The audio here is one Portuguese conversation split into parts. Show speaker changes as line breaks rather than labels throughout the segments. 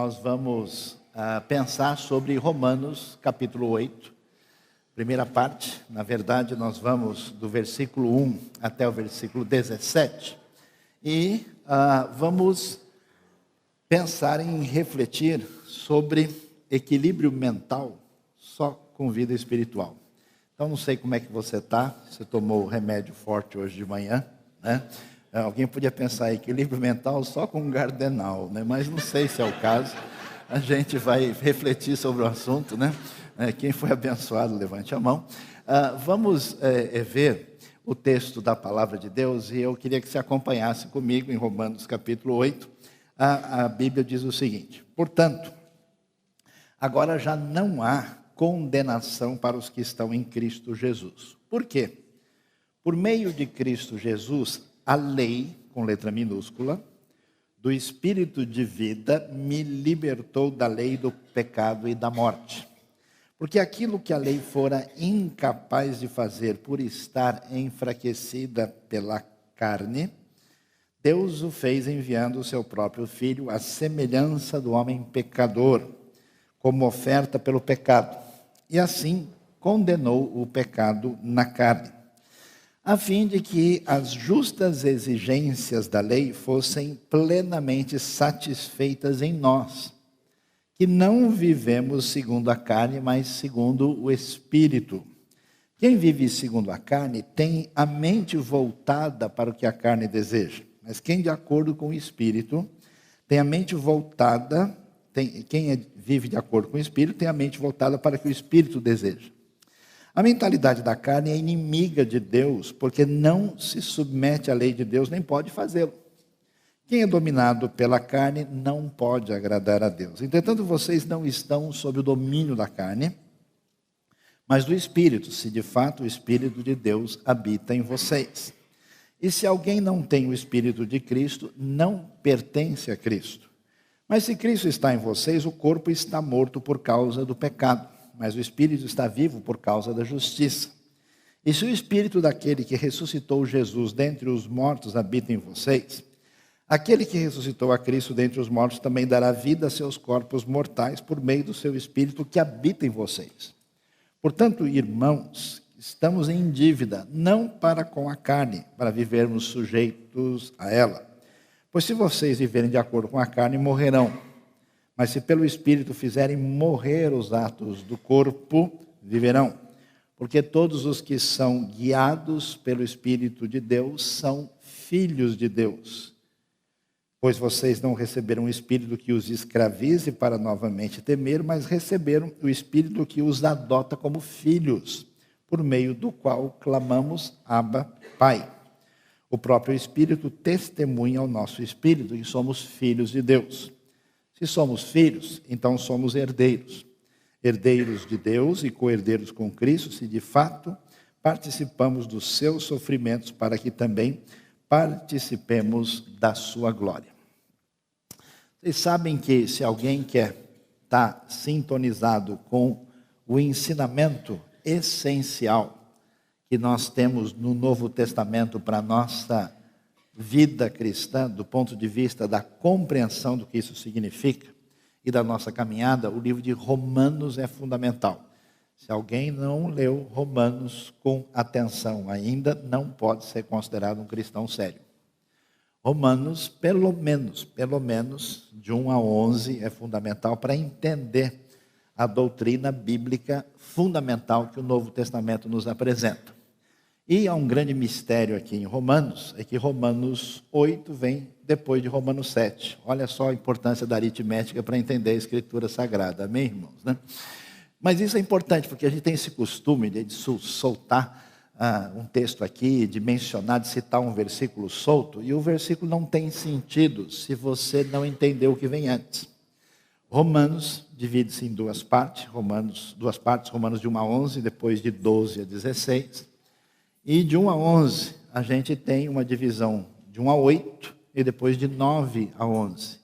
nós vamos pensar sobre Romanos capítulo 8, primeira parte. Na verdade, nós vamos do versículo 1 até o versículo 17. E vamos pensar em refletir sobre equilíbrio mental só com vida espiritual. Então, não sei como é que você está, você tomou remédio forte hoje de manhã, né? Alguém podia pensar equilíbrio mental só com um gardenal, né? Mas não sei se é o caso. A gente vai refletir sobre o assunto, né? Quem foi abençoado, levante a mão. Vamos ver o texto da palavra de Deus e eu queria que você acompanhasse comigo em Romanos capítulo 8. A Bíblia diz o seguinte: portanto, agora já não há condenação para os que estão em Cristo Jesus. Por quê? Por meio de Cristo Jesus, a lei, com letra minúscula, do Espírito de vida me libertou da lei do pecado e da morte. Porque aquilo que a lei fora incapaz de fazer por estar enfraquecida pela carne, Deus o fez enviando o seu próprio Filho à semelhança do homem pecador, como oferta pelo pecado. E assim condenou o pecado na carne, a fim de que as justas exigências da lei fossem plenamente satisfeitas em nós, que não vivemos segundo a carne, mas segundo o Espírito. Quem vive segundo a carne tem a mente voltada para o que a carne deseja, mas quem de acordo com o Espírito tem a mente voltada, vive de acordo com o Espírito tem a mente voltada para o que o Espírito deseja. A mentalidade da carne é inimiga de Deus, porque não se submete à lei de Deus, nem pode fazê-lo. Quem é dominado pela carne não pode agradar a Deus. Entretanto, vocês não estão sob o domínio da carne, mas do Espírito, se de fato o Espírito de Deus habita em vocês. E se alguém não tem o Espírito de Cristo, não pertence a Cristo. Mas se Cristo está em vocês, o corpo está morto por causa do pecado, mas o Espírito está vivo por causa da justiça. E se o Espírito daquele que ressuscitou Jesus dentre os mortos habita em vocês, aquele que ressuscitou a Cristo dentre os mortos também dará vida a seus corpos mortais por meio do seu Espírito que habita em vocês. Portanto, irmãos, estamos em dívida, não para com a carne, para vivermos sujeitos a ela. Pois se vocês viverem de acordo com a carne, morrerão. Mas se pelo Espírito fizerem morrer os atos do corpo, viverão. Porque todos os que são guiados pelo Espírito de Deus são filhos de Deus. Pois vocês não receberam o Espírito que os escravize para novamente temer, mas receberam o Espírito que os adota como filhos, por meio do qual clamamos, Abba, Pai. O próprio Espírito testemunha ao nosso Espírito que somos filhos de Deus. Se somos filhos, então somos herdeiros. Herdeiros de Deus e co-herdeiros com Cristo, se de fato participamos dos seus sofrimentos, para que também participemos da sua glória. Vocês sabem que se alguém quer estar sintonizado com o ensinamento essencial que nós temos no Novo Testamento para a nossa vida cristã, do ponto de vista da compreensão do que isso significa e da nossa caminhada, o livro de Romanos é fundamental. Se alguém não leu Romanos com atenção ainda, não pode ser considerado um cristão sério. Romanos, pelo menos, de 1 a 11, é fundamental para entender a doutrina bíblica fundamental que o Novo Testamento nos apresenta. E há um grande mistério aqui em Romanos, é que Romanos 8 vem depois de Romanos 7. Olha só a importância da aritmética para entender a Escritura Sagrada, amém, irmãos? Né? Mas isso é importante, porque a gente tem esse costume de soltar um texto aqui, de mencionar, de citar um versículo solto, e o versículo não tem sentido se você não entender o que vem antes. Romanos divide-se em duas partes, Romanos de 1 a 11, depois de 12 a 16. E de 1 a 11, a gente tem uma divisão de 1 a 8 e depois de 9 a 11.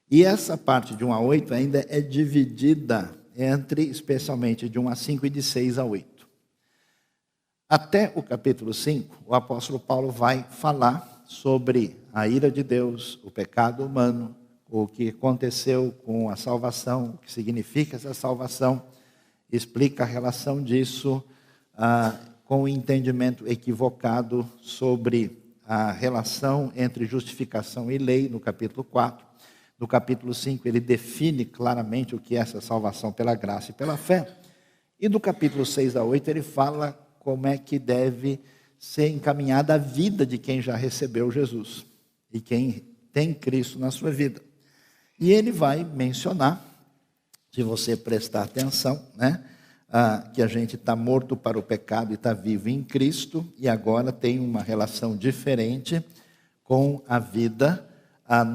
E essa parte de 1 a 8 ainda é dividida entre, especialmente, de 1 a 5 e de 6 a 8. Até o capítulo 5, o apóstolo Paulo vai falar sobre a ira de Deus, o pecado humano, o que aconteceu com a salvação, o que significa essa salvação, explica a relação disso com o entendimento equivocado sobre a relação entre justificação e lei, no capítulo 4. No capítulo 5, ele define claramente o que é essa salvação pela graça e pela fé. E do capítulo 6 a 8, ele fala como é que deve ser encaminhada a vida de quem já recebeu Jesus e quem tem Cristo na sua vida. E ele vai mencionar, se você prestar atenção, que a gente está morto para o pecado e está vivo em Cristo, e agora tem uma relação diferente com a vida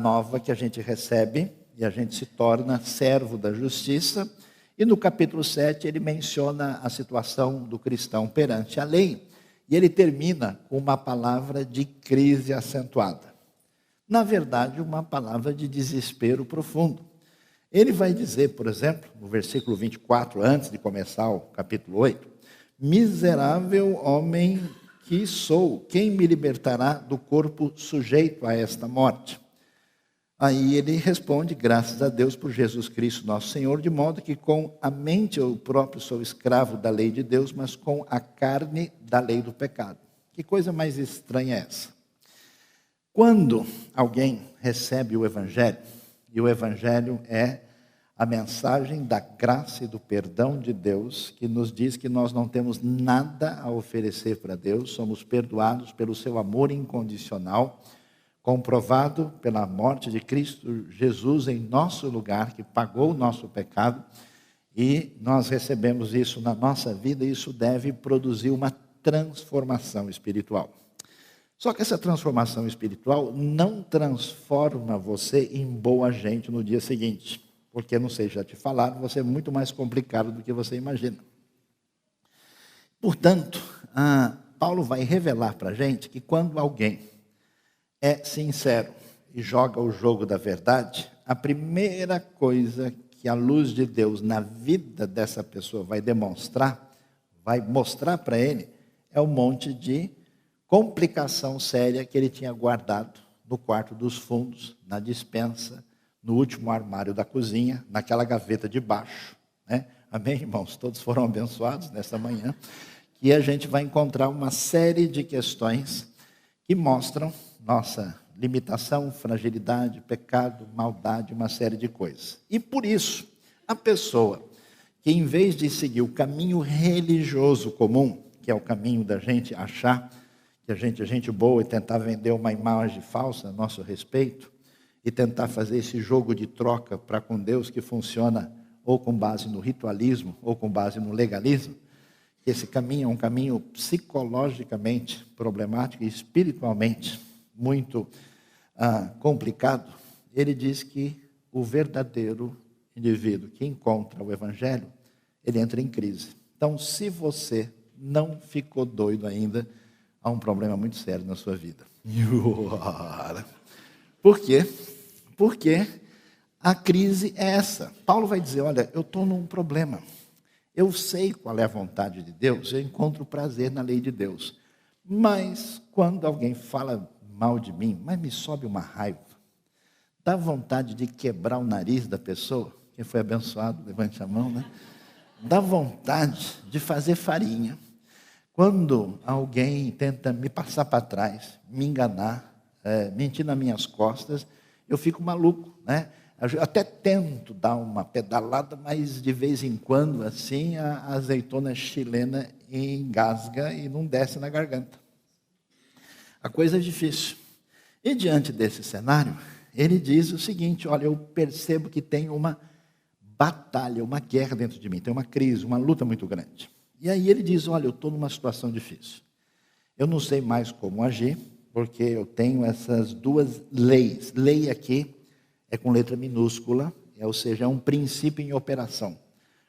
nova que a gente recebe, e a gente se torna servo da justiça. E no capítulo 7 ele menciona a situação do cristão perante a lei, e ele termina com uma palavra de crise acentuada. Na verdade, uma palavra de desespero profundo. Ele vai dizer, por exemplo, no versículo 24, antes de começar o capítulo 8, miserável homem que sou, quem me libertará do corpo sujeito a esta morte? Aí ele responde, graças a Deus por Jesus Cristo nosso Senhor, de modo que com a mente eu próprio sou escravo da lei de Deus, mas com a carne da lei do pecado. Que coisa mais estranha é essa? Quando alguém recebe o Evangelho, e o Evangelho é a mensagem da graça e do perdão de Deus, que nos diz que nós não temos nada a oferecer para Deus, somos perdoados pelo seu amor incondicional, comprovado pela morte de Cristo Jesus em nosso lugar, que pagou o nosso pecado, e nós recebemos isso na nossa vida, e isso deve produzir uma transformação espiritual. Só que essa transformação espiritual não transforma você em boa gente no dia seguinte. Porque, não sei, já te falaram, você é muito mais complicado do que você imagina. Portanto, Paulo vai revelar para a gente que quando alguém é sincero e joga o jogo da verdade, a primeira coisa que a luz de Deus na vida dessa pessoa vai demonstrar, vai mostrar para ele, é um monte de complicação séria que ele tinha guardado no quarto dos fundos, na despensa, no último armário da cozinha, naquela gaveta de baixo. Amém, irmãos? Todos foram abençoados nessa manhã. Que a gente vai encontrar uma série de questões que mostram nossa limitação, fragilidade, pecado, maldade, uma série de coisas. E por isso, a pessoa que em vez de seguir o caminho religioso comum, que é o caminho da gente achar que a gente é gente boa e tentar vender uma imagem falsa a nosso respeito e tentar fazer esse jogo de troca para com Deus que funciona ou com base no ritualismo ou com base no legalismo, que esse caminho é um caminho psicologicamente problemático e espiritualmente muito complicado. Ele diz que o verdadeiro indivíduo que encontra o Evangelho, ele entra em crise. Então, se você não ficou doido ainda, há um problema muito sério na sua vida. Por quê? Porque a crise é essa. Paulo vai dizer, olha, eu estou num problema. Eu sei qual é a vontade de Deus, eu encontro prazer na lei de Deus. Mas quando alguém fala mal de mim, mas me sobe uma raiva, dá vontade de quebrar o nariz da pessoa. Quem foi abençoado, levante a mão, Dá vontade de fazer farinha. Quando alguém tenta me passar para trás, me enganar, mentir nas minhas costas, eu fico maluco, Eu até tento dar uma pedalada, mas de vez em quando, assim, a azeitona chilena engasga e não desce na garganta. A coisa é difícil. E diante desse cenário, ele diz o seguinte, olha, eu percebo que tem uma batalha, uma guerra dentro de mim, tem uma crise, uma luta muito grande. E aí ele diz, olha, eu estou numa situação difícil. Eu não sei mais como agir, porque eu tenho essas duas leis. Lei aqui é com letra minúscula, ou seja, é um princípio em operação.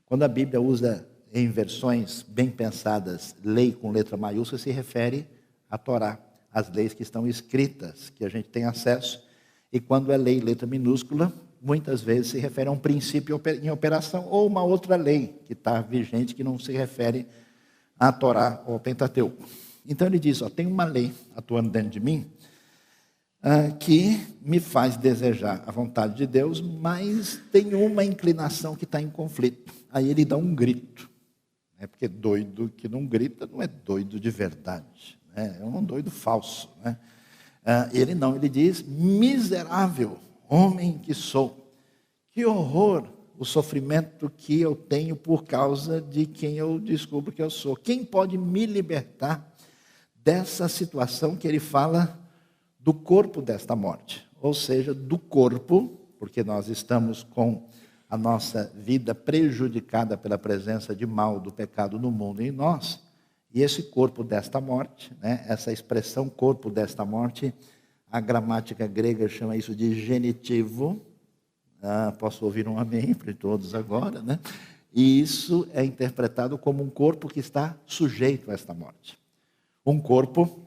Quando a Bíblia usa em versões bem pensadas, lei com letra maiúscula, se refere à Torá, as leis que estão escritas, que a gente tem acesso. E quando é lei letra minúscula, muitas vezes se refere a um princípio em operação ou uma outra lei que está vigente que não se refere à Torá ou ao Pentateuco. Então ele diz, tem uma lei atuando dentro de mim que me faz desejar a vontade de Deus, mas tem uma inclinação que está em conflito. Aí ele dá um grito, né? Porque doido que não grita não é doido de verdade, né? É um doido falso, né? Ele diz: miserável homem que sou, que horror o sofrimento que eu tenho por causa de quem eu descubro que eu sou. Quem pode me libertar dessa situação que ele fala do corpo desta morte? Ou seja, do corpo, porque nós estamos com a nossa vida prejudicada pela presença de mal, do pecado no mundo e em nós. E esse corpo desta morte, né, essa expressão corpo desta morte, a gramática grega chama isso de genitivo. Posso ouvir um amém para todos agora, né? E isso é interpretado como um corpo que está sujeito a esta morte. Um corpo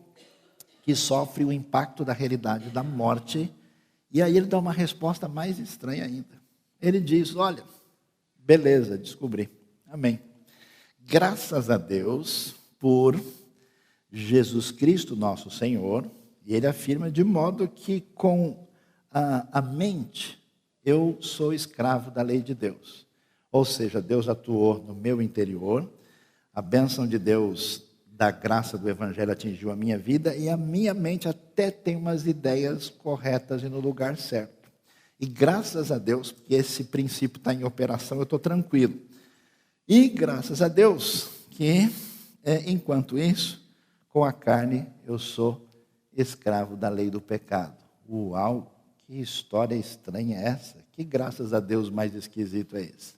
que sofre o impacto da realidade da morte. E aí ele dá uma resposta mais estranha ainda. Ele diz: olha, beleza, descobri. Amém. Graças a Deus por Jesus Cristo, nosso Senhor. E ele afirma de modo que com a mente eu sou escravo da lei de Deus. Ou seja, Deus atuou no meu interior, a bênção de Deus, da graça do Evangelho atingiu a minha vida e a minha mente até tem umas ideias corretas e no lugar certo. E graças a Deus, que esse princípio está em operação, eu estou tranquilo. E graças a Deus que, enquanto isso, com a carne eu sou escravo da lei do pecado. Uau, que história estranha é essa? Que graças a Deus mais esquisito é esse?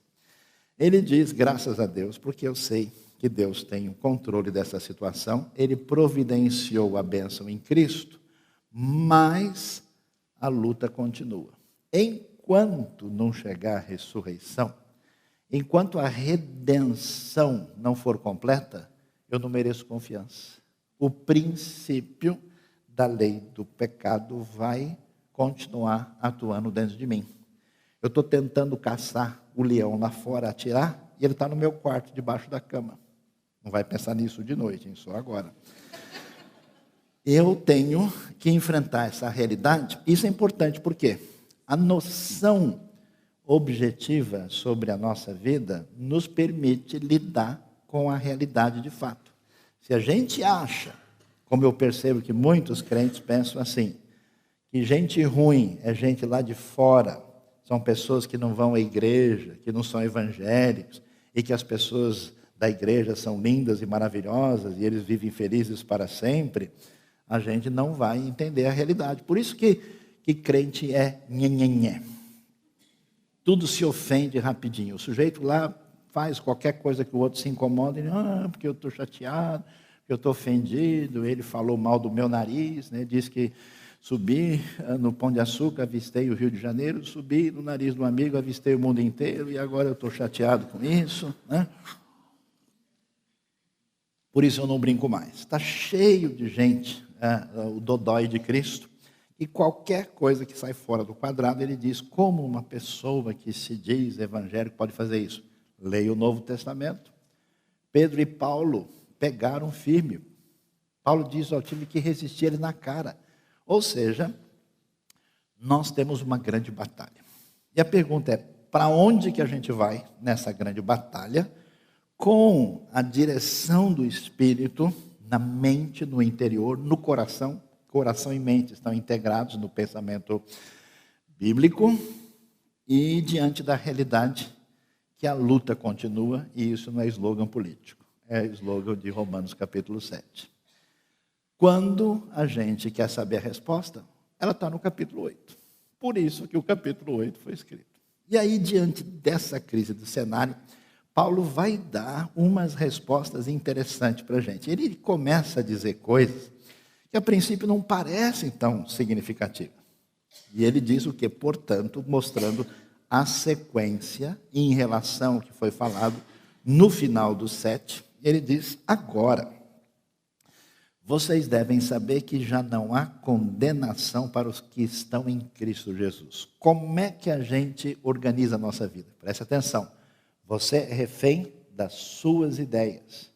Ele diz: graças a Deus, porque eu sei que Deus tem o controle dessa situação, Ele providenciou a bênção em Cristo, mas a luta continua. Enquanto não chegar a ressurreição, enquanto a redenção não for completa, eu não mereço confiança. O princípio da lei do pecado vai continuar atuando dentro de mim. Eu estou tentando caçar o leão lá fora, atirar, e ele está no meu quarto, debaixo da cama. Não vai pensar nisso de noite, hein? Só agora. Eu tenho que enfrentar essa realidade. Isso é importante porque a noção objetiva sobre a nossa vida nos permite lidar com a realidade de fato. Se a gente acha, como eu percebo que muitos crentes pensam assim, que gente ruim é gente lá de fora, são pessoas que não vão à igreja, que não são evangélicos, e que as pessoas da igreja são lindas e maravilhosas, e eles vivem felizes para sempre, a gente não vai entender a realidade. Por isso que crente é nhenhenhé. Tudo se ofende rapidinho. O sujeito lá faz qualquer coisa que o outro se incomoda, e porque eu estou chateado, porque eu estou ofendido, ele falou mal do meu nariz, né? Diz que subi no Pão de Açúcar, avistei o Rio de Janeiro, subi no nariz do amigo, avistei o mundo inteiro, e agora eu estou chateado com isso, né? Por isso eu não brinco mais. Está cheio de gente, o dodói de Cristo, e qualquer coisa que sai fora do quadrado, ele diz: como uma pessoa que se diz evangélico pode fazer isso? Leia o Novo Testamento. Pedro e Paulo pegaram firme. Paulo diz: eu tive que resistir ele na cara. Ou seja, nós temos uma grande batalha. E a pergunta é: para onde que a gente vai nessa grande batalha? Com a direção do Espírito, na mente, no interior, no coração. Coração e mente estão integrados no pensamento bíblico. E diante da realidade que a luta continua, e isso não é slogan político, é slogan de Romanos capítulo 7. Quando a gente quer saber a resposta, ela está no capítulo 8. Por isso que o capítulo 8 foi escrito. E aí, diante dessa crise do cenário, Paulo vai dar umas respostas interessantes para a gente. Ele começa a dizer coisas que a princípio não parecem tão significativas. E ele diz o que? Portanto, mostrando a sequência em relação ao que foi falado no final do 7. Ele diz: agora, vocês devem saber que já não há condenação para os que estão em Cristo Jesus. Como é que a gente organiza a nossa vida? Preste atenção. Você é refém das suas ideias,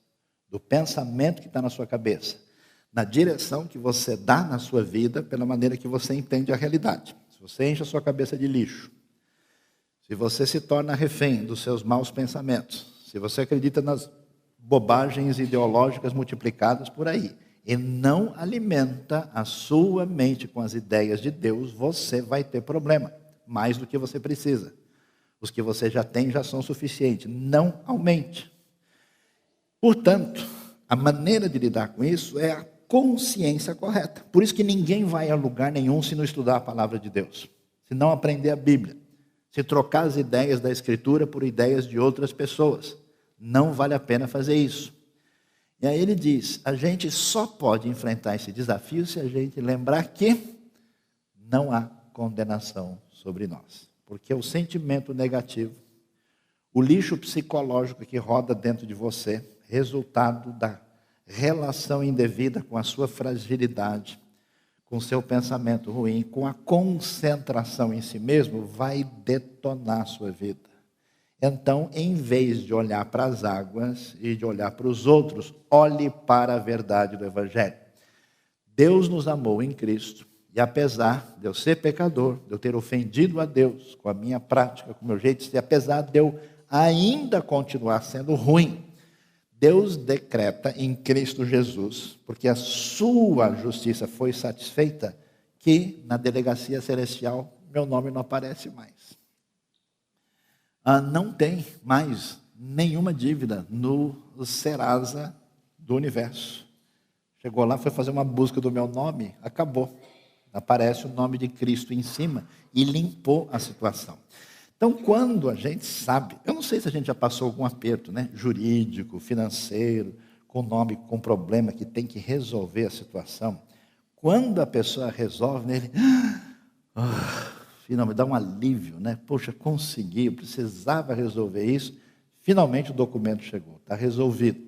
do pensamento que está na sua cabeça. na direção que você dá na sua vida, pela maneira que você entende a realidade. Se você enche a sua cabeça de lixo, se você se torna refém dos seus maus pensamentos, se você acredita nas bobagens ideológicas multiplicadas por aí, e não alimenta a sua mente com as ideias de Deus, você vai ter problema, mais do que você precisa. Os que você já tem já são suficientes, não aumente. Portanto, a maneira de lidar com isso é a consciência correta. Por isso que ninguém vai a lugar nenhum se não estudar a palavra de Deus, se não aprender a Bíblia, se trocar as ideias da Escritura por ideias de outras pessoas. Não vale a pena fazer isso. E aí ele diz, a gente só pode enfrentar esse desafio se a gente lembrar que não há condenação sobre nós. Porque o sentimento negativo, o lixo psicológico que roda dentro de você, resultado da relação indevida com a sua fragilidade, com o seu pensamento ruim, com a concentração em si mesmo, vai detonar a sua vida. Então, em vez de olhar para as águas e de olhar para os outros, olhe para a verdade do Evangelho. Deus nos amou em Cristo, e apesar de eu ser pecador, de eu ter ofendido a Deus com a minha prática, com o meu jeito de ser, apesar de eu ainda continuar sendo ruim, Deus decreta em Cristo Jesus, porque a sua justiça foi satisfeita, que na delegacia celestial meu nome não aparece mais. Não tem mais nenhuma dívida no Serasa do universo. Chegou lá, foi fazer uma busca do meu nome, acabou. Aparece o nome de Cristo em cima e limpou a situação. Então, quando a gente sabe, eu não sei se a gente já passou algum aperto, né, jurídico, financeiro, com nome, com problema que tem que resolver a situação. Quando a pessoa resolve, ele finalmente dá um alívio, né? Poxa, consegui, eu precisava resolver isso. Finalmente o documento chegou, está resolvido.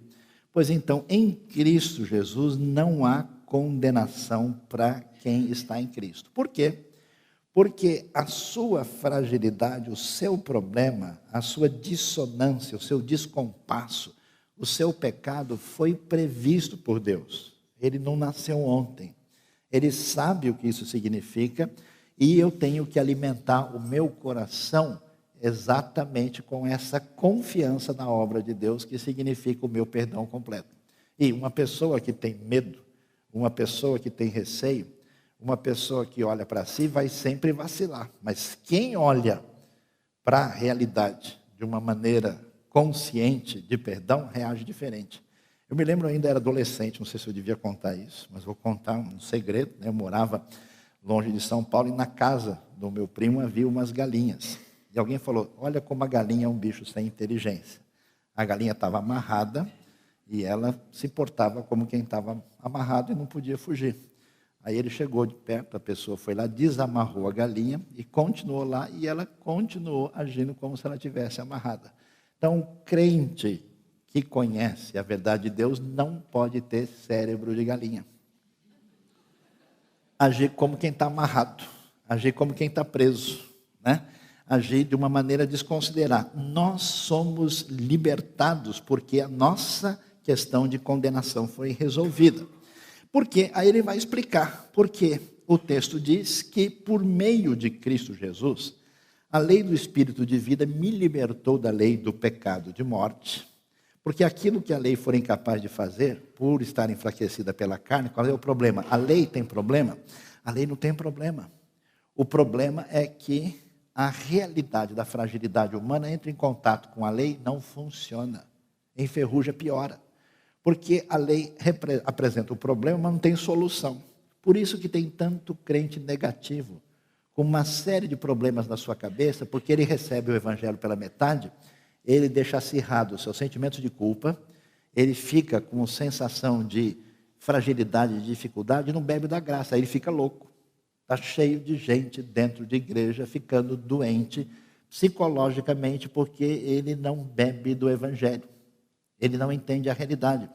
Pois então, em Cristo Jesus não há condenação para quem está em Cristo. Por quê? Porque a sua fragilidade, o seu problema, a sua dissonância, o seu descompasso, o seu pecado foi previsto por Deus. Ele não nasceu ontem. Ele sabe o que isso significa e eu tenho que alimentar o meu coração exatamente com essa confiança na obra de Deus, que significa o meu perdão completo. E uma pessoa que tem medo, uma pessoa que tem receio, uma pessoa que olha para si vai sempre vacilar. Mas quem olha para a realidade de uma maneira consciente de perdão, reage diferente. Eu me lembro, ainda era adolescente, não sei se eu devia contar isso, mas vou contar um segredo, né? Eu morava longe de São Paulo e na casa do meu primo havia umas galinhas. E alguém falou, olha como a galinha é um bicho sem inteligência. A galinha estava amarrada e ela se portava como quem estava amarrado e não podia fugir. Aí ele chegou de perto, a pessoa foi lá, desamarrou a galinha e continuou lá, e ela continuou agindo como se ela tivesse amarrada. Então, o crente que conhece a verdade de Deus não pode ter cérebro de galinha. Agir como quem está amarrado, agir como quem está preso, né? Agir de uma maneira desconsiderada. Nós somos libertados porque a nossa questão de condenação foi resolvida. Porque aí ele vai explicar, porque o texto diz que por meio de Cristo Jesus, a lei do Espírito de vida me libertou da lei do pecado de morte, porque aquilo que a lei for incapaz de fazer, por estar enfraquecida pela carne, qual é o problema? A lei tem problema? A lei não tem problema. O problema é que a realidade da fragilidade humana entra em contato com a lei, não funciona, enferruja, piora. Porque a lei apresenta o problema, mas não tem solução. Por isso que tem tanto crente negativo, com uma série de problemas na sua cabeça, porque ele recebe o evangelho pela metade, ele deixa acirrado os seus sentimentos de culpa, ele fica com sensação de fragilidade, de dificuldade, e não bebe da graça, aí ele fica louco. Está cheio de gente dentro de igreja ficando doente psicologicamente, porque ele não bebe do evangelho. Ele não entende a realidade.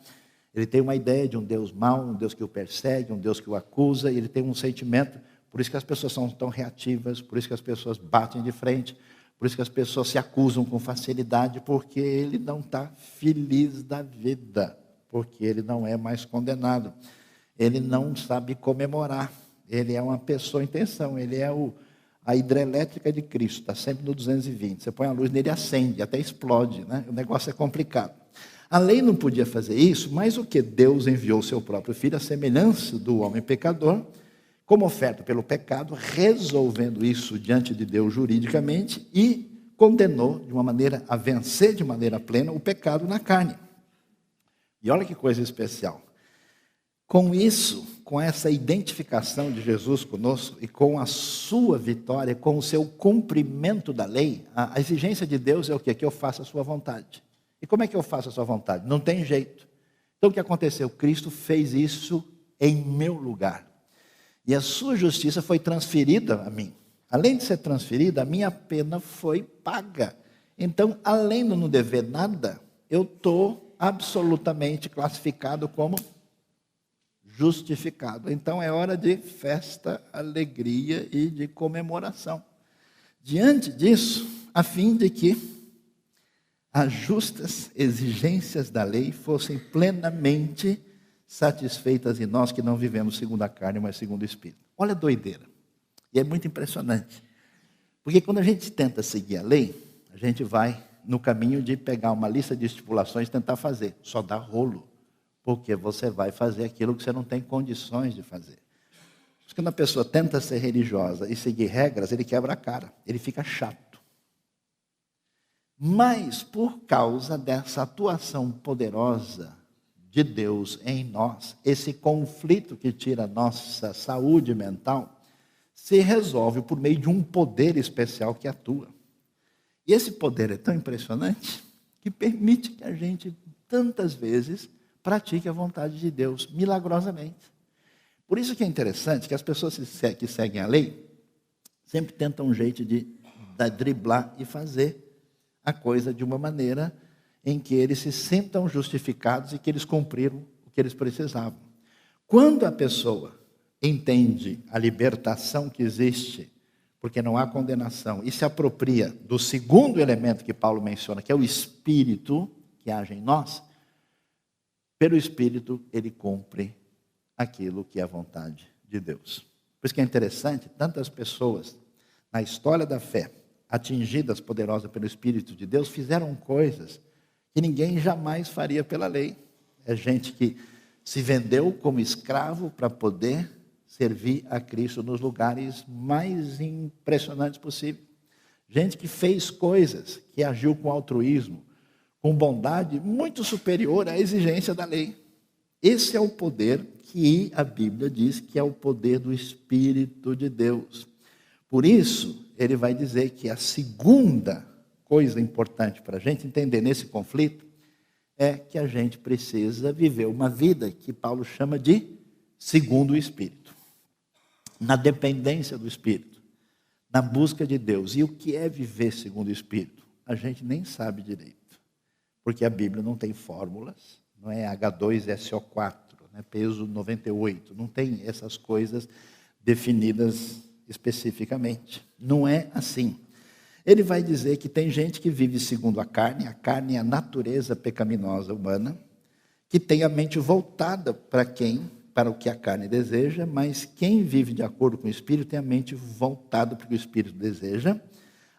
Ele tem uma ideia de um Deus mau, um Deus que o persegue, um Deus que o acusa, e ele tem um sentimento, por isso que as pessoas são tão reativas, por isso que as pessoas batem de frente, por isso que as pessoas se acusam com facilidade, porque ele não está feliz da vida, porque ele não é mais condenado. ele não sabe comemorar. Ele é uma pessoa em tensão, ele é a hidrelétrica de Cristo, está sempre no 220. Você põe a luz nele, acende, até explode, né? O negócio é complicado. A lei não podia fazer isso, mas o que? Deus enviou o seu próprio Filho, a semelhança do homem pecador, como oferta pelo pecado, resolvendo isso diante de Deus juridicamente e condenou de uma maneira a vencer de maneira plena o pecado na carne. E olha que coisa especial. Com isso, com essa identificação de Jesus conosco e com a sua vitória, com o seu cumprimento da lei, a exigência de Deus é o quê? Que eu faça a sua vontade. E como é que eu faço a sua vontade? Não tem jeito. Então o que aconteceu? Cristo fez isso em meu lugar. E a sua justiça foi transferida a mim. Além de ser transferida, a minha pena foi paga. Então, além de não dever nada, eu estou absolutamente classificado como justificado. Então é hora de festa, alegria e de comemoração. Diante disso, a fim de que as justas exigências da lei fossem plenamente satisfeitas em nós que não vivemos segundo a carne, mas segundo o Espírito. Olha a doideira. E é muito impressionante. Porque quando a gente tenta seguir a lei, a gente vai no caminho de pegar uma lista de estipulações e tentar fazer. Só dá rolo. Porque você vai fazer aquilo que você não tem condições de fazer. Porque quando a pessoa tenta ser religiosa e seguir regras, ele quebra a cara, ele fica chato. Mas por causa dessa atuação poderosa de Deus em nós, esse conflito que tira a nossa saúde mental, se resolve por meio de um poder especial que atua. E esse poder é tão impressionante que permite que a gente, tantas vezes, pratique a vontade de Deus, milagrosamente. Por isso que é interessante que as pessoas que seguem a lei sempre tentam um jeito de driblar e fazer a coisa de uma maneira em que eles se sintam justificados e que eles cumpriram o que eles precisavam. Quando a pessoa entende a libertação que existe, porque não há condenação, e se apropria do segundo elemento que Paulo menciona, que é o Espírito que age em nós, pelo Espírito, ele cumpre aquilo que é a vontade de Deus. Por isso que é interessante, tantas pessoas na história da fé, atingidas poderosas pelo Espírito de Deus, fizeram coisas que ninguém jamais faria pela lei. É gente que se vendeu como escravo para poder servir a Cristo nos lugares mais impressionantes possível. Gente que fez coisas, que agiu com altruísmo, com bondade muito superior à exigência da lei. Esse é o poder que a Bíblia diz que é o poder do Espírito de Deus. Por isso, ele vai dizer que a segunda coisa importante para a gente entender nesse conflito é que a gente precisa viver uma vida que Paulo chama de segundo o Espírito. Na dependência do Espírito, na busca de Deus. E o que é viver segundo o Espírito? A gente nem sabe direito. Porque a Bíblia não tem fórmulas, não é H2SO4, né, peso 98, não tem essas coisas definidas especificamente. Não é assim. Ele vai dizer que tem gente que vive segundo a carne é a natureza pecaminosa humana, que tem a mente voltada para o que a carne deseja, mas quem vive de acordo com o Espírito tem a mente voltada para o que o Espírito deseja.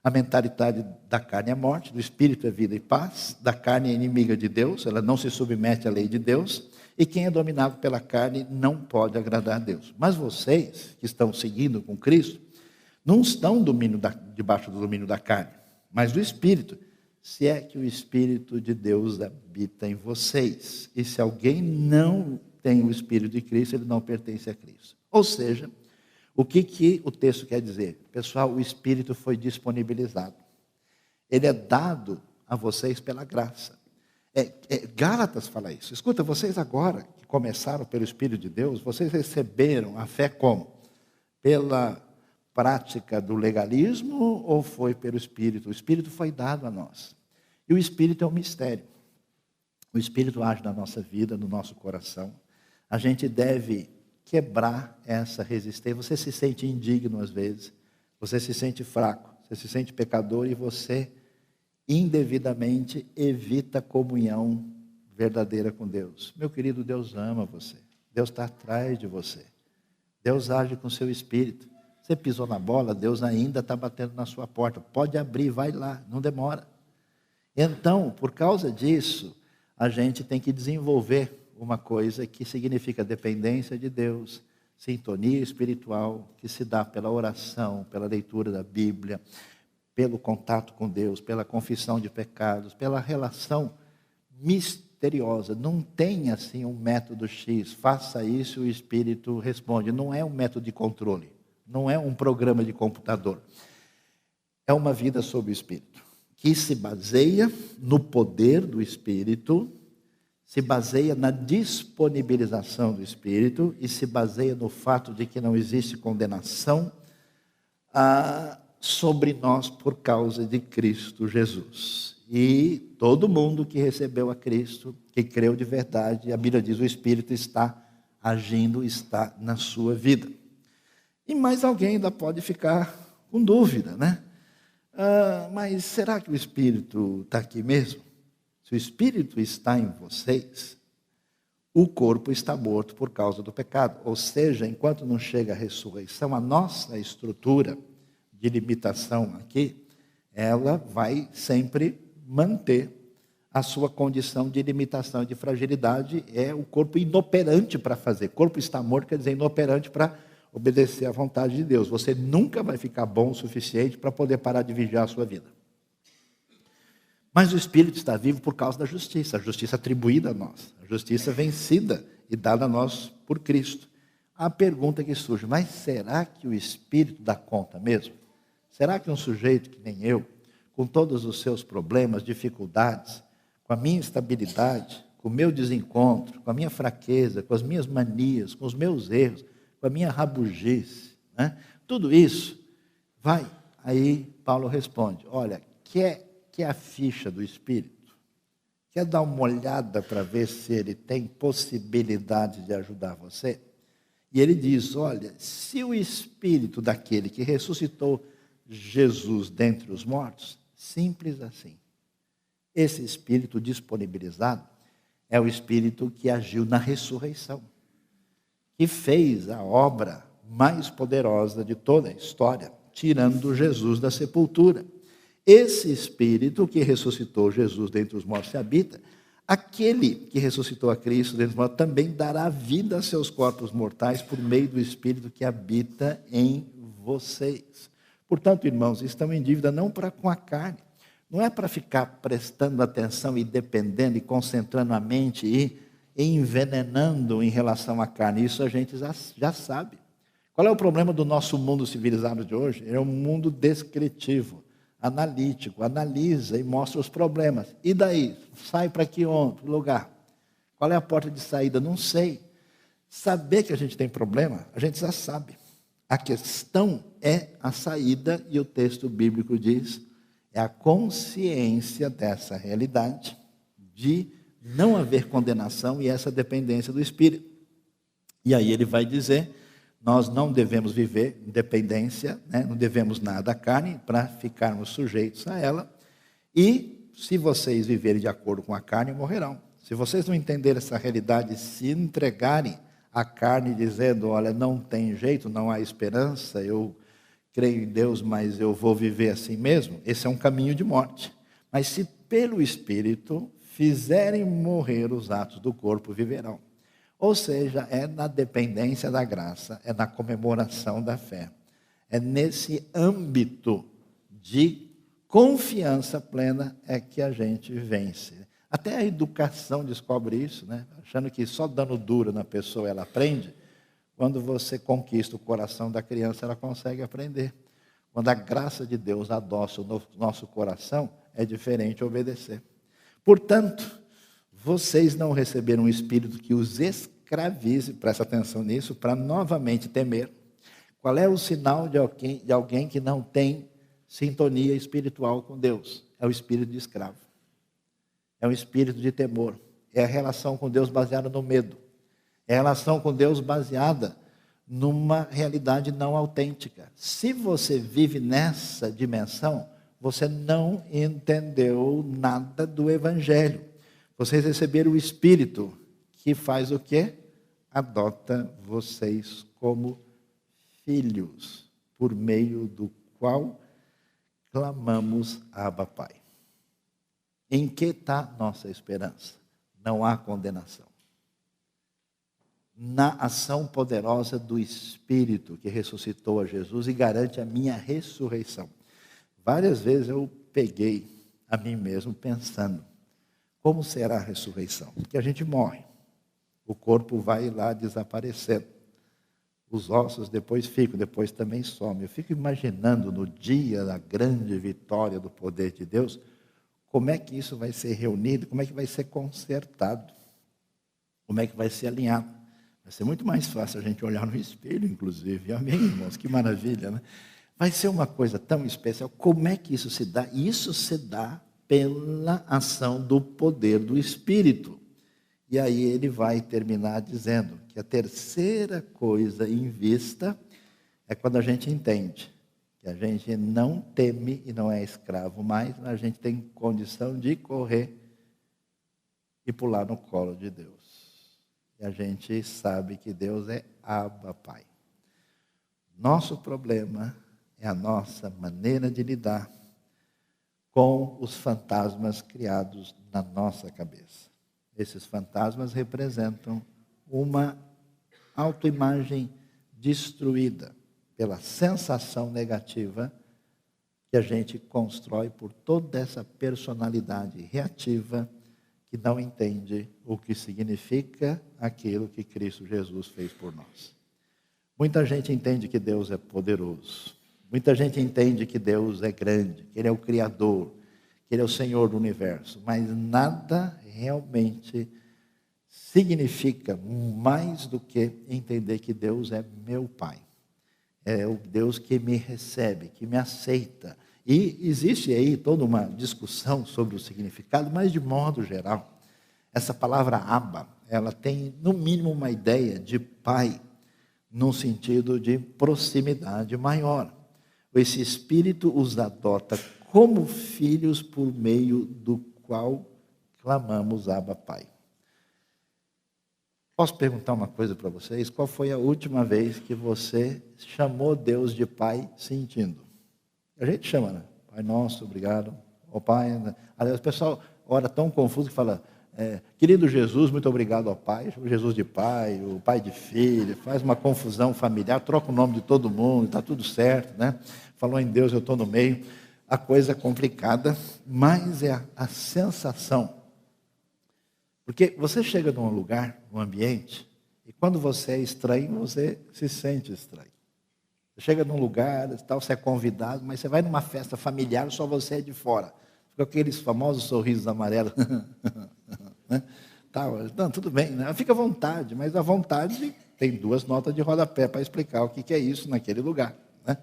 A mentalidade da carne é morte, do Espírito é vida e paz, da carne é inimiga de Deus, ela não se submete à lei de Deus, e quem é dominado pela carne não pode agradar a Deus. Mas vocês, que estão seguindo com Cristo, não estão debaixo do domínio da carne, mas do Espírito, se é que o Espírito de Deus habita em vocês. E se alguém não tem o Espírito de Cristo, ele não pertence a Cristo. Ou seja, o que o texto quer dizer? Pessoal, o Espírito foi disponibilizado. Ele é dado a vocês pela graça. Gálatas fala isso. Escuta, vocês agora que começaram pelo Espírito de Deus, vocês receberam a fé como? Pela prática do legalismo ou foi pelo Espírito? O Espírito foi dado a nós. E o Espírito é um mistério. O Espírito age na nossa vida, no nosso coração. A gente deve quebrar essa resistência. Você se sente indigno às vezes, você se sente fraco, você se sente pecador e você indevidamente evita comunhão verdadeira com Deus. Meu querido, Deus ama você. Deus está atrás de você. Deus age com o seu espírito. Você pisou na bola, Deus ainda está batendo na sua porta. Pode abrir, vai lá, não demora. Então, por causa disso, a gente tem que desenvolver uma coisa que significa dependência de Deus, sintonia espiritual, que se dá pela oração, pela leitura da Bíblia, pelo contato com Deus, pela confissão de pecados, pela relação misteriosa. Não tem assim um método X, faça isso e o Espírito responde. Não é um método de controle, não é um programa de computador. É uma vida sob o Espírito, que se baseia no poder do Espírito, se baseia na disponibilização do Espírito e se baseia no fato de que não existe condenação sobre nós por causa de Cristo Jesus. E todo mundo que recebeu a Cristo, que creu de verdade, a Bíblia diz, o Espírito está agindo, está na sua vida. E mais alguém ainda pode ficar com dúvida, né? Mas será que o Espírito está aqui mesmo? Se o Espírito está em vocês, o corpo está morto por causa do pecado. Ou seja, enquanto não chega a ressurreição, a nossa estrutura de limitação aqui, ela vai sempre manter a sua condição de limitação e de fragilidade. É o corpo inoperante para fazer. Corpo está morto quer dizer inoperante para obedecer à vontade de Deus. Você nunca vai ficar bom o suficiente para poder parar de vigiar a sua vida. Mas o Espírito está vivo por causa da justiça, a justiça atribuída a nós, a justiça vencida e dada a nós por Cristo. A pergunta que surge, mas será que o Espírito dá conta mesmo? Será que um sujeito que nem eu, com todos os seus problemas, dificuldades, com a minha instabilidade, com o meu desencontro, com a minha fraqueza, com as minhas manias, com os meus erros, com a minha rabugice, né? Tudo isso vai? Aí Paulo responde, olha, quer a ficha do Espírito? Quer dar uma olhada para ver se ele tem possibilidade de ajudar você? E ele diz, olha, se o Espírito daquele que ressuscitou Jesus dentre os mortos, simples assim. Esse Espírito disponibilizado é o Espírito que agiu na ressurreição, que fez a obra mais poderosa de toda a história, tirando Jesus da sepultura. Esse Espírito que ressuscitou Jesus dentre os mortos se habita, aquele que ressuscitou a Cristo dentre os mortos também dará vida a seus corpos mortais por meio do Espírito que habita em vocês. Portanto, irmãos, estão em dívida não para com a carne, não é para ficar prestando atenção e dependendo e concentrando a mente e envenenando em relação à carne. Isso a gente já sabe. Qual é o problema do nosso mundo civilizado de hoje? É um mundo descritivo, analítico, analisa e mostra os problemas. E daí? Sai para que outro lugar? Qual é a porta de saída? Não sei. Saber que a gente tem problema, a gente já sabe. A questão é a saída, e o texto bíblico diz, é a consciência dessa realidade, de não haver condenação e essa dependência do Espírito. E aí ele vai dizer, nós não devemos viver em dependência, né? Não devemos nada à carne para ficarmos sujeitos a ela. E se vocês viverem de acordo com a carne, morrerão. Se vocês não entenderem essa realidade, se entregarem à carne dizendo, olha, não tem jeito, não há esperança, eu creio em Deus, mas eu vou viver assim mesmo, esse é um caminho de morte. Mas se pelo Espírito fizerem morrer os atos do corpo, viverão. Ou seja, é na dependência da graça, é na comemoração da fé. É nesse âmbito de confiança plena é que a gente vence. Até a educação descobre isso, né? Achando que só dando duro na pessoa ela aprende. Quando você conquista o coração da criança, ela consegue aprender. Quando a graça de Deus adoça o nosso coração, é diferente obedecer. Portanto, vocês não receberam um espírito que os escravize, presta atenção nisso, para novamente temer. Qual é o sinal de alguém que não tem sintonia espiritual com Deus? É o espírito de escravo. É um espírito de temor. É a relação com Deus baseada no medo. É a relação com Deus baseada numa realidade não autêntica. Se você vive nessa dimensão, você não entendeu nada do Evangelho. Vocês receberam o Espírito, que faz o quê? adota vocês como filhos, por meio do qual clamamos Abba Pai. Em que está nossa esperança? Não há condenação. Na ação poderosa do Espírito que ressuscitou a Jesus e garante a minha ressurreição. Várias vezes eu peguei a mim mesmo pensando, como será a ressurreição? Porque a gente morre, o corpo vai lá desaparecendo, os ossos depois ficam, depois também somem. Eu fico imaginando no dia da grande vitória do poder de Deus, como é que isso vai ser reunido, como é que vai ser consertado, como é que vai ser alinhado. Vai ser muito mais fácil a gente olhar no espelho, inclusive. Amém, irmãos? Que maravilha, né? Vai ser uma coisa tão especial. Como é que isso se dá? Isso se dá pela ação do poder do Espírito. E aí ele vai terminar dizendo que a terceira coisa em vista é quando a gente entende que a gente não teme e não é escravo mais, a gente tem condição de correr e pular no colo de Deus. E a gente sabe que Deus é Abba Pai. Nosso problema é a nossa maneira de lidar com os fantasmas criados na nossa cabeça. Esses fantasmas representam uma autoimagem destruída pela sensação negativa que a gente constrói por toda essa personalidade reativa que não entende o que significa aquilo que Cristo Jesus fez por nós. Muita gente entende que Deus é poderoso. Muita gente entende que Deus é grande, que Ele é o Criador, que Ele é o Senhor do universo. Mas nada realmente significa mais do que entender que Deus é meu Pai. É o Deus que me recebe, que me aceita. E existe aí toda uma discussão sobre o significado, mas de modo geral, essa palavra Abba, ela tem no mínimo uma ideia de pai, num sentido de proximidade maior. Esse Espírito os adota como filhos por meio do qual clamamos Abba Pai. Posso perguntar uma coisa para vocês? Qual foi a última vez que você chamou Deus de Pai sentindo? A gente chama, né? Pai nosso, obrigado. Ó Pai. Aliás, o pessoal ora tão confuso que fala, querido Jesus, muito obrigado ao Pai. Chama Jesus de Pai, o Pai de Filho. Faz uma confusão familiar, troca o nome de todo mundo, está tudo certo, né? Falou em Deus, eu estou no meio. A coisa é complicada, mas é a sensação. Porque você chega num lugar, num ambiente, e quando você é estranho, você se sente estranho. Você chega num lugar, tal, você é convidado, mas você vai numa festa familiar, só você é de fora. Fica aqueles famosos sorrisos amarelos. Né? Não, tudo bem, né? Fica à vontade, mas à vontade tem 2 notas de rodapé para explicar o que é isso naquele lugar. Né?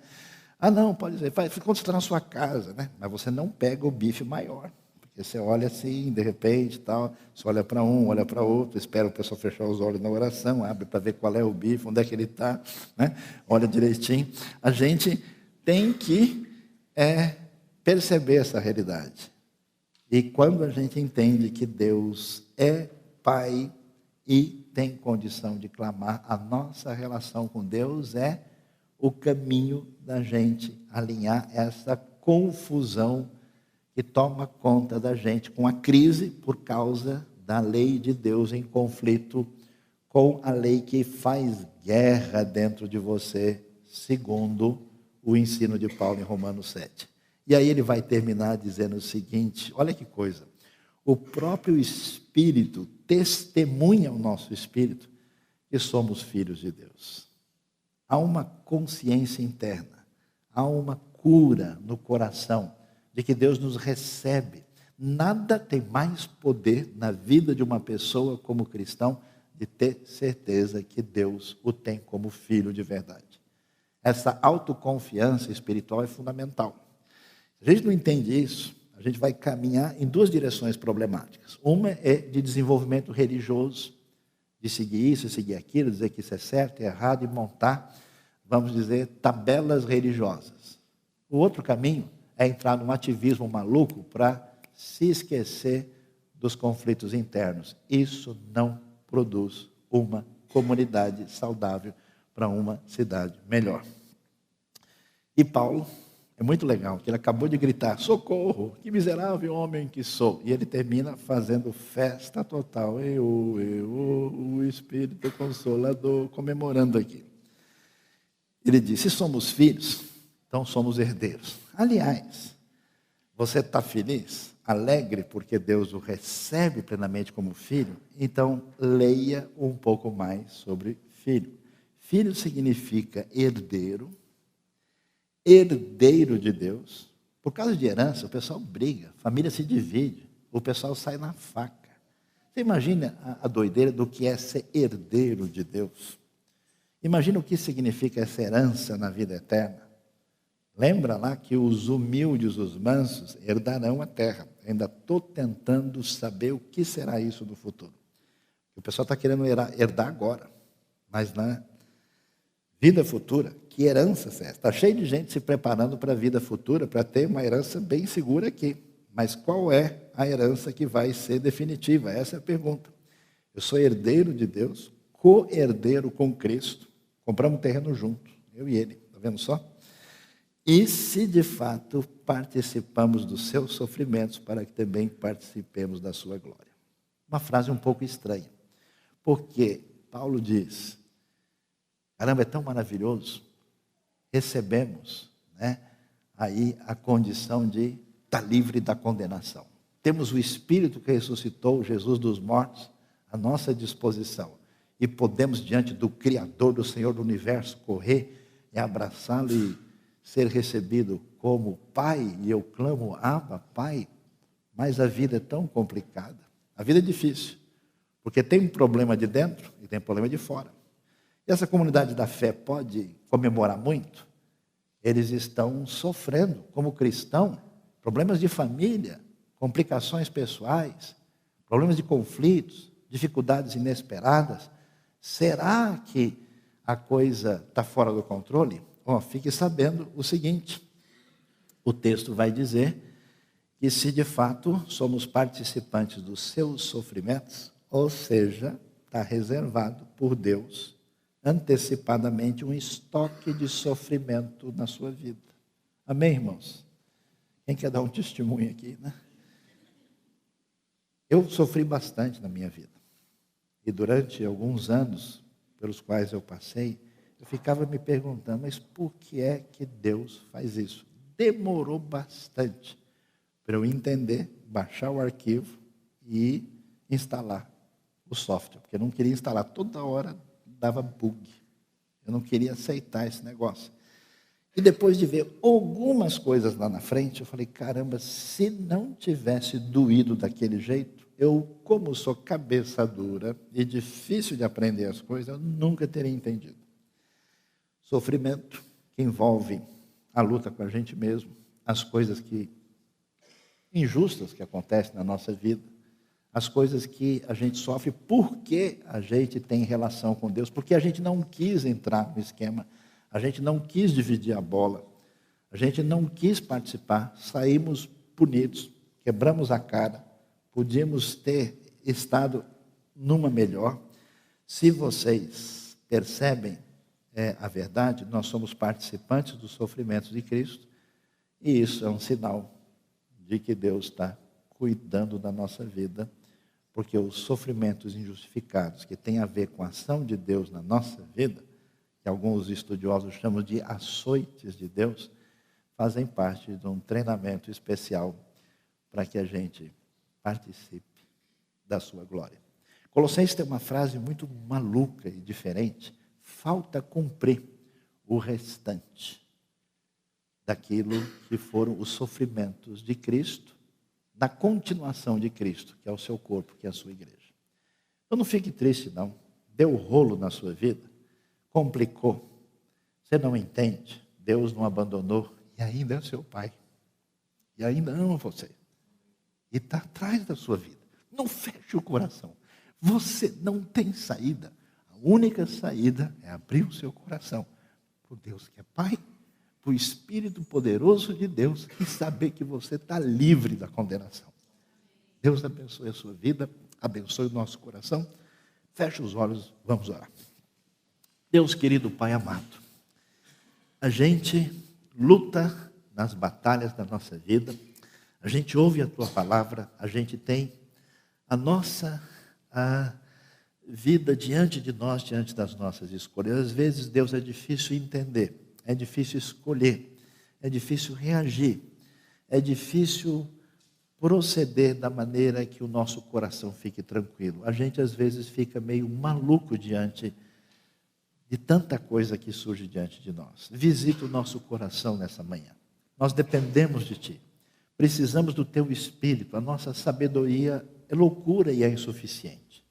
Ah, não, pode dizer, quando você está na sua casa, né? Mas você não pega o bife maior. Porque você olha assim, de repente, tal, você olha para um, olha para outro, espera o pessoal fechar os olhos na oração, abre para ver qual é o bife, onde é que ele está, né? Olha direitinho. A gente tem que perceber essa realidade. E quando a gente entende que Deus é Pai e tem condição de clamar, a nossa relação com Deus é o caminho da gente alinhar essa confusão que toma conta da gente com a crise por causa da lei de Deus em conflito com a lei que faz guerra dentro de você, segundo o ensino de Paulo em Romanos 7. E aí ele vai terminar dizendo o seguinte, olha que coisa, o próprio Espírito testemunha ao nosso Espírito que somos filhos de Deus. Há uma consciência interna, há uma cura no coração, de que Deus nos recebe. Nada tem mais poder na vida de uma pessoa como cristão de ter certeza que Deus o tem como filho de verdade. Essa autoconfiança espiritual é fundamental. Se a gente não entende isso, a gente vai caminhar em 2 direções problemáticas. Uma é de desenvolvimento religioso, de seguir isso, seguir aquilo, dizer que isso é certo, é errado, e montar, vamos dizer, tabelas religiosas. O outro caminho é entrar num ativismo maluco para se esquecer dos conflitos internos. Isso não produz uma comunidade saudável, para uma cidade melhor. E Paulo, é muito legal, que ele acabou de gritar, socorro, que miserável homem que sou. E ele termina fazendo festa total. O Espírito Consolador, comemorando aqui. Ele diz, se somos filhos, então somos herdeiros. Aliás, você está feliz, alegre, porque Deus o recebe plenamente como filho? Então, leia um pouco mais sobre filho. Filho significa herdeiro, herdeiro de Deus. Por causa de herança, o pessoal briga, a família se divide, o pessoal sai na faca. Você imagina a doideira do que é ser herdeiro de Deus? Imagina o que significa essa herança na vida eterna. Lembra lá que os humildes, os mansos, herdarão a terra. Ainda estou tentando saber o que será isso no futuro. O pessoal está querendo herdar agora, mas na vida futura, que herança é essa? Está cheio de gente se preparando para a vida futura, para ter uma herança bem segura aqui. Mas qual é a herança que vai ser definitiva? Essa é a pergunta. Eu sou herdeiro de Deus, co-herdeiro com Cristo. Compramos um terreno junto, eu e ele, está vendo só? E se de fato participamos dos seus sofrimentos, para que também participemos da sua glória. Uma frase um pouco estranha, porque Paulo diz, caramba, é tão maravilhoso, recebemos, né, aí a condição de estar livre da condenação. Temos o Espírito que ressuscitou Jesus dos mortos à nossa disposição. E podemos, diante do Criador, do Senhor do Universo, correr e abraçá-lo e ser recebido como Pai. E eu clamo, Abba, Pai. Mas a vida é tão complicada. A vida é difícil. Porque tem um problema de dentro e tem um problema de fora. E essa comunidade da fé pode comemorar muito? Eles estão sofrendo, como cristão, problemas de família, complicações pessoais, problemas de conflitos, dificuldades inesperadas. Será que a coisa está fora do controle? Fique sabendo o seguinte, o texto vai dizer que se de fato somos participantes dos seus sofrimentos, ou seja, está reservado por Deus antecipadamente um estoque de sofrimento na sua vida. Amém, irmãos? Quem quer dar um testemunho aqui, né? Eu sofri bastante na minha vida. E durante alguns anos pelos quais eu passei, eu ficava me perguntando, mas por que é que Deus faz isso? Demorou bastante para eu entender, baixar o arquivo e instalar o software, porque eu não queria instalar, toda hora dava bug. Eu não queria aceitar esse negócio. E depois de ver algumas coisas lá na frente, eu falei, caramba, se não tivesse doído daquele jeito, eu, como sou cabeça dura e difícil de aprender as coisas, eu nunca teria entendido. Sofrimento que envolve a luta com a gente mesmo, as coisas injustas que acontecem na nossa vida, as coisas que a gente sofre porque a gente tem relação com Deus, porque a gente não quis entrar no esquema, a gente não quis dividir a bola, a gente não quis participar, saímos punidos, quebramos a cara, podíamos ter estado numa melhor. Se vocês percebem a verdade, nós somos participantes dos sofrimentos de Cristo, e isso é um sinal de que Deus está cuidando da nossa vida, porque os sofrimentos injustificados que têm a ver com a ação de Deus na nossa vida, que alguns estudiosos chamam de açoites de Deus, fazem parte de um treinamento especial para que a gente participe da sua glória. Colossenses tem uma frase muito maluca e diferente. Falta cumprir o restante daquilo que foram os sofrimentos de Cristo, da continuação de Cristo, que é o seu corpo, que é a sua igreja. Então não fique triste não, deu rolo na sua vida, complicou, você não entende, Deus não abandonou e ainda é seu Pai, e ainda ama você, e está atrás da sua vida. Não feche o coração, você não tem saída, a única saída é abrir o seu coração para o Deus que é Pai, para o Espírito poderoso de Deus e saber que você está livre da condenação. Deus abençoe a sua vida, abençoe o nosso coração. Feche os olhos, vamos orar. Deus querido Pai amado, a gente luta nas batalhas da nossa vida, a gente ouve a Tua palavra, a gente tem a nossa vida diante de nós, diante das nossas escolhas. Às vezes, Deus, é difícil entender, é difícil escolher, é difícil reagir, é difícil proceder da maneira que o nosso coração fique tranquilo. A gente às vezes fica meio maluco diante de tanta coisa que surge diante de nós. Visita o nosso coração nessa manhã. Nós dependemos de Ti. Precisamos do Teu Espírito. A nossa sabedoria é loucura e é insuficiente.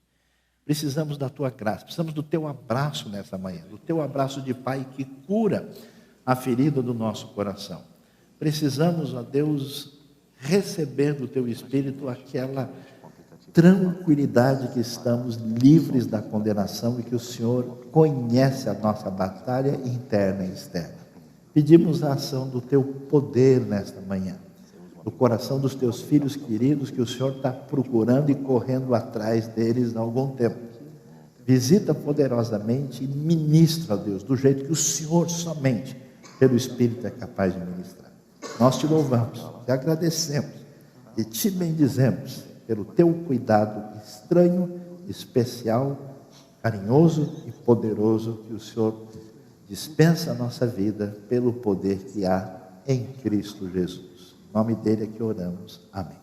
Precisamos da Tua graça. Precisamos do Teu abraço nessa manhã. Do Teu abraço de Pai que cura a ferida do nosso coração. Precisamos, ó Deus, receber do Teu Espírito aquela tranquilidade que estamos livres da condenação e que o Senhor conhece a nossa batalha interna e externa. Pedimos a ação do Teu poder nesta manhã, no coração dos Teus filhos queridos que o Senhor está procurando e correndo atrás deles há algum tempo. Visita poderosamente e ministra, ó Deus, do jeito que o Senhor somente, pelo Espírito, é capaz de ministrar. Nós Te louvamos, Te agradecemos e Te bendizemos pelo Teu cuidado estranho, especial, carinhoso e poderoso que o Senhor dispensa a nossa vida pelo poder que há em Cristo Jesus. Em nome dele é que oramos. Amém.